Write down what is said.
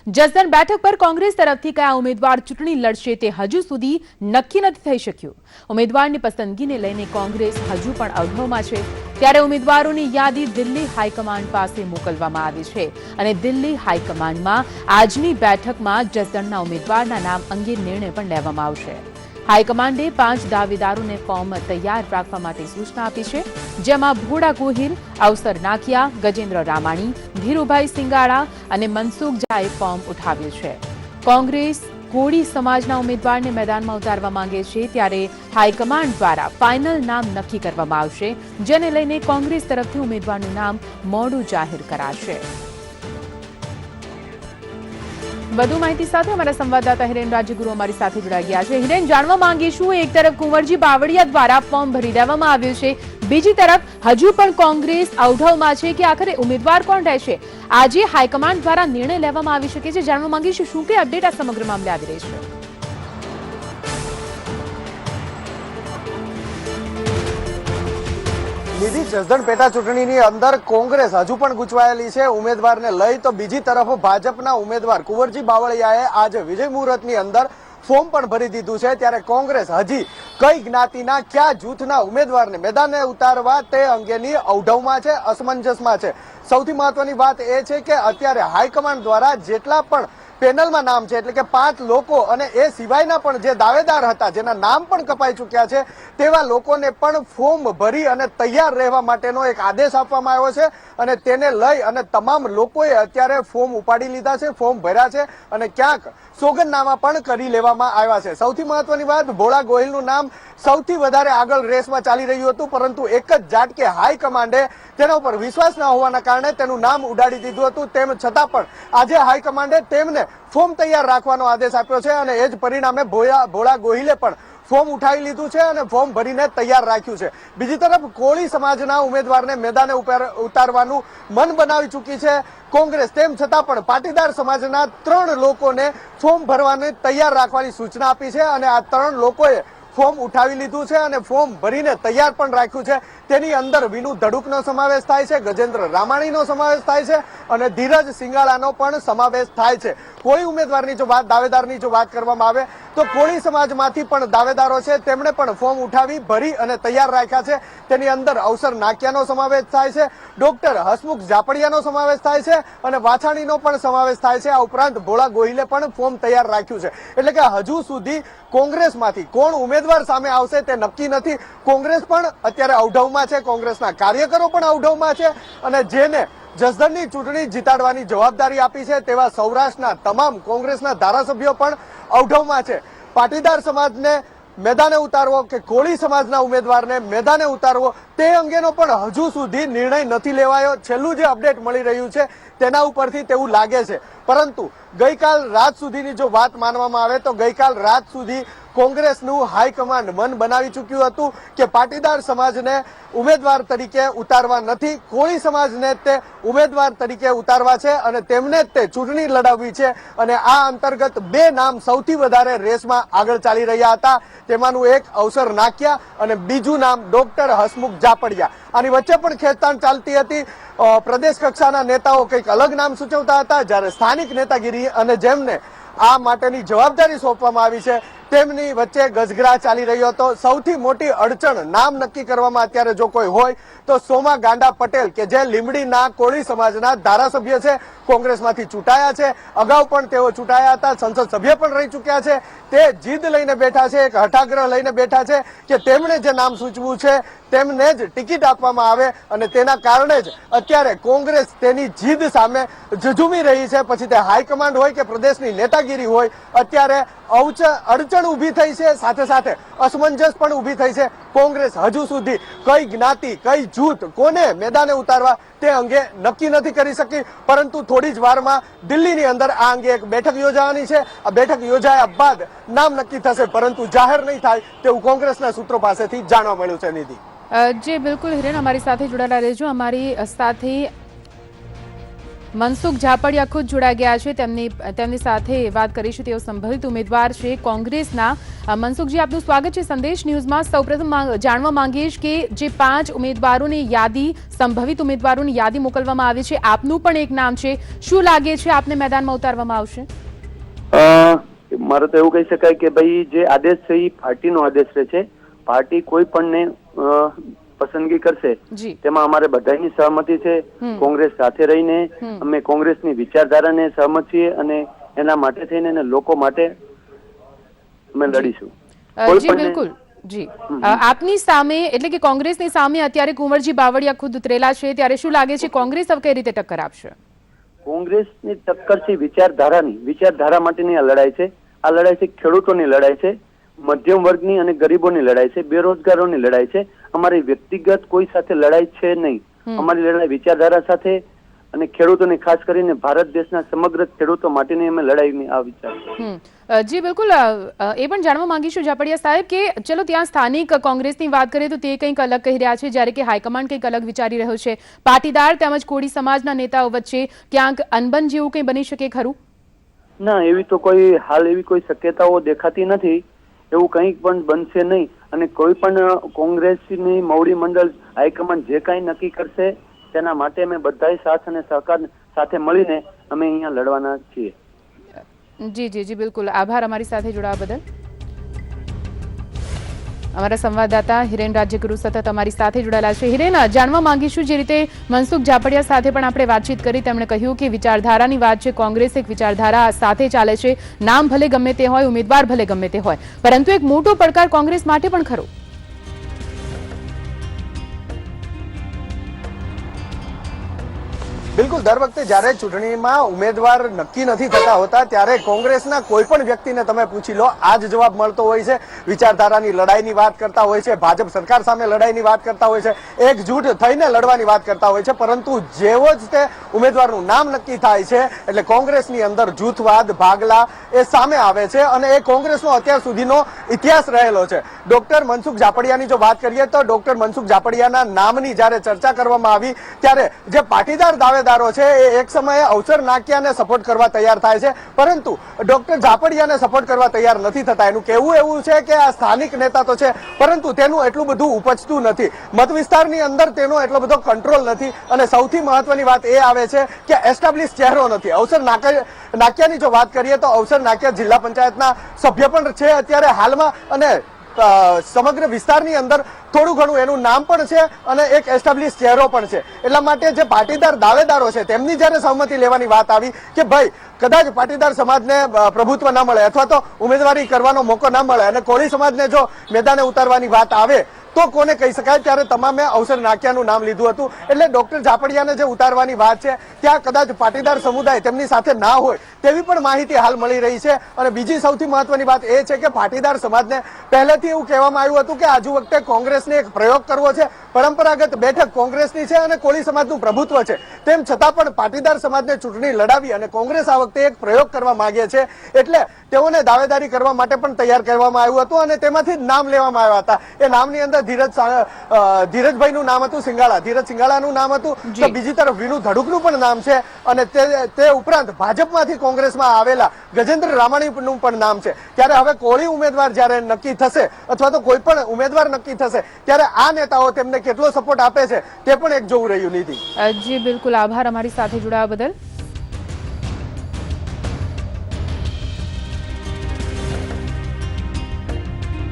જસદણ બેઠક પર કોંગ્રેસ તરફથી કયા ઉમેદવાર ચૂંટણી લડશે તે હજુ સુધી નક્કી નથી થઈ શક્યું। ઉમેદવારની પસંદગીને લઈને કોંગ્રેસ હજુ પણ અવઢવમાં છે। ત્યારે ઉમેદવારોની યાદી દિલ્હી હાઈકમાન્ડ પાસે મોકલવામાં આવી છે અને દિલ્હી હાઈકમાન્ડમાં આજની બેઠકમાં જસદણના ઉમેદવારના નામ અંગે નિર્ણય પણ લેવામાં આવશે। હાઈકમાન્ડે 5 દાવેદારોને ફોર્મ તૈયાર રાખવા માટે સૂચના આપી છે, જેમાં ભોળા ગોહિલ, અવસર નાકિયા, ગજેન્દ્ર રામાણી, ધીરુભાઈ સિંગાળા અને મનસુખ ઝાએ ફોર્મ ઉઠાવ્યું છે। કોંગ્રેસ કોળી સમાજના ઉમેદવારને મેદાનમાં ઉતારવા માંગે છે, ત્યારે હાઈકમાન્ડ દ્વારા ફાઇનલ નામ નક્કી કરવામાં આવશે, જેને લઈને કોંગ્રેસ તરફથી ઉમેદવારનું નામ મોડું જાહેર કરાશે। વધુ માહિતી સાથે અમારા સંવાદદાતા હિરેન રાજગુરુ અમારી સાથે જોડાઈ ગયા છે। હિરેન, જાણવા માંગીશું, એક તરફ કુંવરજી બાવળિયા દ્વારા ફોર્મ ભરી દેવામાં આવ્યું છે, બીજી તરફ હજુ પણ કોંગ્રેસ અવઢવમાં છે કે આખરે ઉમેદવાર કોણ રહેશે। આજે હાઈકમાન્ડ દ્વારા નિર્ણય લેવામાં આવી શકે છે। જાણવા માંગીશું શું કે અપડેટ આ સમગ્ર મામલે આવી રહી છે। નિધિ, જસદણ પેટા ચૂંટણીની અંદર કોંગ્રેસ હજુ પણ ગૂંચવાયેલી છે ઉમેદવારને લઈ, તો બીજી તરફ ભાજપના ઉમેદવાર કુંવરજી બાવળિયાએ આજે વિજય મુહૂર્તની અંદર ફોર્મ પણ ભરી દીધું છે। ત્યારે કોંગ્રેસ હજી કઈ જ્ઞાતિના કયા જૂથના ઉમેદવારને મેદાને ઉતારવા તે અંગેની અવઢવમાં છે, અસમંજસમાં છે। સૌથી મહત્વની વાત એ છે કે અત્યારે હાઈકમાન્ડ દ્વારા જેટલા પણ પેનલમાં નામ છે, એટલે કે 5 લોકો અને એ સિવાયના પણ જે દાવેદાર હતા, જેના નામ પણ કપાઈ ચૂક્યા છે, તેવા લોકોને પણ ફોર્મ ભરી અને તૈયાર રહેવા માટેનો એક આદેશ આપવામાં આવ્યો છે અને તેને લઈ અને તમામ લોકોએ અત્યારે ફોર્મ ઉપાડી લીધા છે, ફોર્મ ભર્યા છે અને ક્યાંક સોગંદનામા પણ કરી લેવામાં આવ્યા છે। સૌથી મહત્વની વાત, ભોળા ગોહિલનું નામ સૌથી વધારે આગળ રેસમાં ચાલી રહ્યું હતું, પરંતુ એક જ ઝાટકે હાઈકમાન્ડે તેના ઉપર વિશ્વાસ ન હોવાના કારણે તેનું નામ ઉડાડી દીધું હતું। તેમ છતાં પણ આજે હાઈકમાન્ડે તેમને ફોર્મ તૈયાર રાખવાનો આદેશ આપ્યો છે અને એ જ પરિણામે ભોળા ગોહિલે પણ ફોર્મ ઉઠાવી લીધું છે અને ફોર્મ ભરીને તૈયાર રાખ્યું છે। બીજી તરફ કોળી સમાજના ઉમેદવારને મેદાને ઉતારવાનું મન બનાવી ચૂકી છે કોંગ્રેસ, તેમ છતાં પણ પાટીદાર સમાજના 3 લોકોને ફોર્મ ભરવાને તૈયાર રાખવાની સૂચના આપી છે અને આ 3 લોકોએ ફોર્મ ઉઠાવી લીધું છે અને ફોર્મ ભરીને તૈયાર પણ રાખ્યું છે। તેની અંદર વિનુ ધડુકનો સમાવેશ થાય છે, ગજેન્દ્ર રામાણીનો સમાવેશ થાય છે અને ધીરજ સિંગાળાનો પણ સમાવેશ થાય છે। કોઈ ઉમેદવારની જો વાત, દાવેદારની જો વાત કરવામાં આવે તો કોળી સમાજમાંથી પણ દાવેદારો છે, તેમણે પણ ફોર્મ ઉઠાવી ભરી અને તૈયાર રાખ્યા છે। તેની અંદર અવસર નાકિયાનો સમાવેશ થાય છે, ડોક્ટર હસમુખ ઝાપડિયાનો સમાવેશ થાય છે અને વાછાણીનો પણ સમાવેશ થાય છે। આ ઉપરાંત ભોળા ગોહિલે પણ ફોર્મ તૈયાર રાખ્યું છે। એટલે કે હજુ સુધી કોંગ્રેસમાંથી કોણ ઉમેદવાર સામે આવશે તે નક્કી નથી। કોંગ્રેસ પણ અત્યારે અવઢવમાં છે, કોંગ્રેસના કાર્યકરો પણ અવઢવમાં છે અને જેને જસદણની ચૂંટણી જીતાડવાની જવાબદારી આપી છે તેવા સૌરાષ્ટ્રના તમામ કોંગ્રેસના ધારાસભ્યો પણ અવઢવમાં છે। પાટીદાર સમાજને મેદાને ઉતારવો કે કોળી સમાજના ઉમેદવારને મેદાને ઉતારવો તે અંગેનો પણ હજુ સુધી નિર્ણય નથી લેવાયો। છેલ્લું જે અપડેટ મળી રહ્યું છે તેના ઉપરથી તેવું લાગે છે, પરંતુ ગઈકાલ રાત સુધીની જો વાત માનવામાં આવે તો ગઈકાલ રાત સુધી કોંગ્રેસનું હાઈકમાન્ડ મન બનાવી ચૂક્યું હતું કે પાટીદાર સમાજને ઉમેદવાર તરીકે ઉતારવા નથી, કોળી સમાજને તે ઉમેદવાર તરીકે ઉતારવા છે અને તેમને તે ચૂંટણી લડાવવી છે। અને આ અંતર્ગત 2 નામ સૌથી વધારે રેસમાં આગળ ચાલી રહ્યા હતા, તેમાંનું એક અવસર નાકિયા અને બીજું નામ ડોક્ટર હસમુખ ઝાપડિયા। આની વચ્ચે પણ ખેંચતાણ ચાલતી હતી। પ્રદેશ કક્ષાના નેતાઓ કંઈક અલગ નામ સૂચવતા હતા, જ્યારે સ્થાનિક નેતાગીરી અને જેમને આ માટેની જવાબદારી સોંપવામાં આવી છે તેમની વચ્ચે ગજગરા ચાલી રહ્યો હતો। સૌથી મોટી અડચણ નામ નક્કી કરવામાં અત્યારે જો કોઈ હોય તો સોમા ગાંડા પટેલ, કે જે લીંબડીના કોળી સમાજના ધારાસભ્ય છે, કોંગ્રેસમાંથી ચૂંટાયા છે, અગાઉ પણ તેઓ ચૂંટાયા હતા, સંસદ સભ્ય પણ રહી ચૂક્યા છે। તે જીદ લઈને બેઠા છે, એક હઠાગ્રહ લઈને બેઠા છે કે તેમણે જે નામ સૂચવ્યું છે તેમને જ ટિકિટ આપવામાં આવે અને તેના કારણે જ અત્યારે કોંગ્રેસ તેની જીદ સામે ઝઝૂમી રહી છે। પછી તે હાઈકમાન્ડ હોય કે પ્રદેશની નેતાગીરી હોય, અત્યારે અડચણ ઊભી થઈ છે, સાથે સાથે અસમંજસ પણ ઊભી થઈ છે। કોંગ્રેસ હજુ સુધી કઈ જ્ઞાતિ, કઈ જૂથ, કોને મેદાને ઉતારવા તે અંગે નક્કી નથી કરી શકી, પરંતુ થોડી જ વારમાં દિલ્હીની અંદર આ અંગે એક બેઠક યોજાવાની છે। આ બેઠક યોજાયા બાદ નામ નક્કી થશે, પરંતુ જાહેર નહીં થાય તેવું કોંગ્રેસના સૂત્રો પાસેથી જાણવા મળ્યું છે। નિધિ જી બિલકુલ હિરેન, અમારી સાથે જોડાયેલા રહેજો। અમારી સાથે મનસુખ ઝાપડિયા ખુદ જોડાઈ ગયા છે, તેમની સાથે વાત કરીશું. તેઓ સંભવિત ઉમેદવાર છે કોંગ્રેસના. મનસુખજી, આપનું સ્વાગત છે સંદેશ ન્યૂઝમાં. સૌપ્રથમ જાણવા માંગીશ કે જે 5 ઉમેદવારોની યાદી, સંભવિત ઉમેદવારોની યાદી મોકલવામાં આવી છે, આપનું પણ એક નામ છે. શું લાગે છે આપને મેદાનમાં ઉતારવામાં આવશે? મારે તો એવું કહી શકાય કે ભાઈ જે આદેશ છે એ પાર્ટીનો આદેશ છે. પાર્ટી કોઈ પણને પસંદગી કરશે તેમાં અમારે બધાની સહમતિ છે. કોંગ્રેસ સાથે રહીને અમે કોંગ્રેસની વિચારધારાને સહમત છીએ અને એના માટે થઈને અને લોકો માટે અમે લડીશું. જી બિલકુલ. જી, આપની સામે એટલે કે કોંગ્રેસની સામે અત્યારે કુંવરજી બાવળિયા ખુદ ઉતરેલા છે, ત્યારે શું લાગે છે કોંગ્રેસ હવે કઈ રીતે ટક્કર આપશે? કોંગ્રેસની ટક્કર છે વિચારધારા માટેની આ લડાઈ છે. આ લડાઈ છે ખેડૂતોની લડાઈ છે, મધ્યમ વર્ગની અને ગરીબોની લડાઈ છે, બેરોજગારોની લડાઈ છે. અમારી વ્યક્તિગત કોઈ સાથે લડાઈ છે નહીં. અમારી લડાઈ વિચારધારા સાથે અને ખેડૂતોની, ખાસ કરીને ભારત દેશના સમગ્ર ખેડૂતો માટેની અમે લડાઈની આ વિચાર છે. જી બિલકુલ. એ પણ જાણવા માંગીશું ઝાપડિયા સાહેબ કે ચલો ત્યાં સ્થાનિક કોંગ્રેસની વાત કરીએ તો તે કંઈક અલગ કહી રહ્યા છે, જ્યારે કે હાઈકમાન્ડ કંઈક અલગ વિચારી રહ્યો છે. પાટીદાર તેમજ કોળી સમાજના નેતાઓ વચ્ચે ક્યાંક અનબન જેવું કંઈ બની શકે ખરું? ના, એવી તો હાલ એવી કોઈ શક્યતાઓ દેખાતી નથી. એવું કંઈક પણ બનશે નહીં અને કોઈ પણ કોંગ્રેસની મવડી મંડળ હાઈકમાન્ડ જે કાંઈ નક્કી કરશે તેના માટે અમે બધાય સાથ અને સહકાર સાથે મળીને અમે અહીંયા લડવાના છીએ. જી જી જી બિલકુલ. આભાર અમારી સાથે જોડાવા બદલ. અમારા સંવાદદાતા હિરેન રાજ્યગુરુ સતત અમારી સાથે જોડાયેલા છે. હિરેન, જાણવા માંગીશું જે રીતે મનસુખ ઝાપડિયા સાથે પણ આપણે વાતચીત કરી, તેમણે કહ્યું કે વિચારધારાની વાત છે, કોંગ્રેસ એક વિચારધારા સાથે ચાલે છે, નામ ભલે ગમે તે હોય, ઉમેદવાર ભલે ગમે તે હોય, પરંતુ એક મોટો પડકાર કોંગ્રેસ માટે પણ ખરો. બિલકુલ, દર વખતે જ્યારે ચૂંટણીમાં ઉમેદવાર નક્કી નથી થતા હોતા ત્યારે કોંગ્રેસના કોઈ પણ વ્યક્તિને તમે પૂછી લો, આ જ જવાબ મળતો હોય છે. વિચારધારાની લડાઈની વાત કરતા હોય છે, ભાજપ સરકાર સામે લડાઈની વાત કરતા હોય છે, એકજૂટ થઈને લડવાની વાત કરતા હોય છે, પરંતુ જેવો જ તે ઉમેદવારનું નામ નક્કી થાય છે એટલે કોંગ્રેસની અંદર જૂથવાદ, ભાગલા એ સામે આવે છે અને એ કોંગ્રેસનો અત્યાર સુધીનો ઇતિહાસ રહેલો છે. ડોક્ટર મનસુખ ઝાપડિયાની જો વાત કરીએ તો ડોક્ટર મનસુખ ઝાપડિયાના નામની જ્યારે ચર્ચા કરવામાં આવી ત્યારે જે પાટીદાર દાવેદારો છે એ એક સમયે અવસર નાક્યાને સપોર્ટ કરવા તૈયાર થાય છે, પરંતુ ડોક્ટર ઝાપડિયાને સપોર્ટ કરવા તૈયાર નથી થતા. એનું કહેવું એવું છે કે આ સ્થાનિક નેતા તો છે પરંતુ તેનું એટલું બધું ઉપજતું નથી, મત વિસ્તારની અંદર તેનો એટલો બધો કંટ્રોલ નથી અને સૌથી મહત્વની વાત એ આવે છે કે એસ્ટાબ્લિશ ચહેરો નથી. અવસર નાક્યાની જો વાત કરીએ તો અવસર નાક્યા જિલ્લા પંચાયતના સભ્ય પણ છે અત્યારે હાલમાં અને સમગ્ર વિસ્તારની અંદર થોડું ઘણું એનું નામ પણ છે અને એક એસ્ટાબ્લિશ ચહેરો પણ છે. એટલા માટે જે પાટીદાર દાવેદારો છે તેમની જ્યારે સહમતિ લેવાની વાત આવી કે ભાઈ કદાચ પાટીદાર સમાજને પ્રભુત્વ ન મળે અથવા તો ઉમેદવારી કરવાનો મોકો ન મળે અને કોળી સમાજને જો મેદાને ઉતારવાની વાત આવે તો કોને કહી શકાય, ત્યારે તમામે અવસર નાક્યાનું નામ લીધું હતું. એટલે ડોક્ટર ઝાપડિયાને જે ઉતારવાની વાત છે ત્યાં કદાચ પાટીદાર સમુદાય તેમની સાથે ના હોય તેવી પણ માહિતી હાલ મળી રહી છે. અને બીજી સૌથી મહત્વની વાત એ છે કે પાટીદાર સમાજને પહેલેથી એવું કહેવામાં આવ્યું હતું કે આજુ વખતે કોંગ્રેસને એક પ્રયોગ કરવો છે, પરંપરાગત બેઠક કોંગ્રેસની છે અને કોળી સમાજનું પ્રભુત્વ છે, તેમ છતાં પણ પાટીદાર સમાજને ચૂંટણી લડાવી અને કોંગ્રેસ આ વખતે એક પ્રયોગ કરવા માંગે છે એટલે તેઓને દાવેદારી કરવા માટે પણ તૈયાર કરવામાં આવ્યું હતું અને તેમાંથી નામ લેવામાં આવ્યા હતા. એ નામની અંદર ધીરજભાઈનું નામ હતું, ધીરજ સિંગાળાનું નામ હતું, તો બીજી તરફ વિનુ ધડુકનું પણ નામ છે અને તે ઉપરાંત ભાજપમાંથી કોંગ્રેસમાં આવેલા ગજેન્દ્ર રામાણીનું પણ નામ છે. ત્યારે હવે કોળી ઉમેદવાર જ્યારે નક્કી થશે અથવા તો કોઈ પણ ઉમેદવાર નક્કી થશે ત્યારે આ નેતાઓ તેમને કેટલો સપોર્ટ આપે છે તે પણ એક જોવું રહ્યું. નીતિ જી બિલકુલ. આભાર અમારી સાથે જોડાવા બદલ.